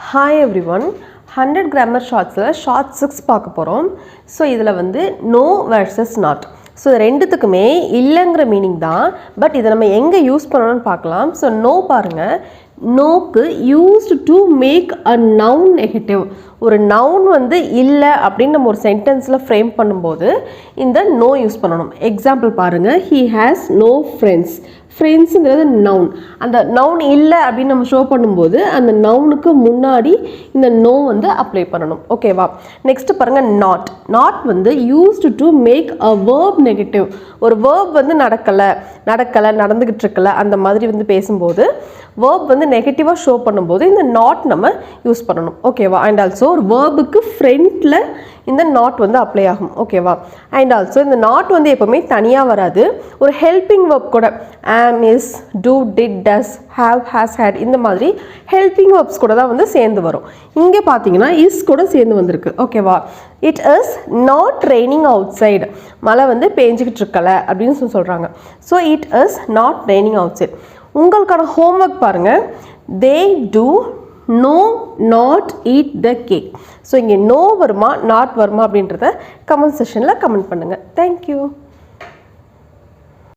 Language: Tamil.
Hi everyone, 100 grammar shots short 6 பார்க்க போறோம். ஸோ இதில் வந்து no versus not. ஸோ இது ரெண்டுத்துக்குமே இல்லைங்கிற மீனிங் தான். பட் இதை நம்ம எங்கே யூஸ் பண்ணணும்னு பார்க்கலாம். ஸோ no பாருங்கள், நோக்கு used to make a noun negative. ஒரு நவுன் வந்து இல்லை அப்படின்னு நம்ம ஒரு சென்டென்ஸில் ஃப்ரேம் பண்ணும்போது இந்த no யூஸ் பண்ணணும். எக்ஸாம்பிள் பாருங்கள், he has no friends. ஃப்ரெண்ட்ஸுங்கிறது நவுன். அந்த நவுன் இல்லை அப்படின்னு நம்ம ஷோ பண்ணும்போது அந்த நவுனுக்கு முன்னாடி இந்த நோ வந்து அப்ளை பண்ணணும். ஓகேவா? நெக்ஸ்ட் பாருங்கள், நாட். நாட் வந்து used to make a verb negative. ஒரு வேர்ப் வந்து நடக்கலை, நடந்துக்கிட்டு இருக்கல அந்த மாதிரி வந்து பேசும்போது வேர்ப் வந்து நெகட்டிவாக ஷோ பண்ணும்போது இந்த நாட் நம்ம யூஸ் பண்ணணும். ஓகேவா? அண்ட் ஆல்சோ ஒரு வேர்புக்கு ஃப்ரண்ட்டில் இந்த நாட் வந்து அப்ளை ஆகும். ஓகேவா? அண்ட் ஆல்சோ இந்த நாட் வந்து எப்போவுமே தனியாக வராது. ஒரு ஹெல்பிங் வேர்ப் கூட am, is, do, did, does, have, has, had இந்த மாதிரி ஹெல்பிங் வேர்ப்ஸ் கூட தான் வந்து சேர்ந்து வரும். இங்கே பார்த்தீங்கன்னா இஸ் கூட சேர்ந்து வந்திருக்கு. ஓகேவா? It is not raining outside. மழை வந்து பேஞ்சிக்கிட்டு இருக்கல அப்படின்னு சொல்கிறாங்க. So it is not raining outside. உங்களுக்கான ஹோம்ஒர்க் பாருங்கள், they do no not eat the cake. So இங்கே நோ வருமா நாட் வருமா அப்படின்றத கமெண்ட் செஷனில் கமெண்ட் பண்ணுங்கள். தேங்க்யூ.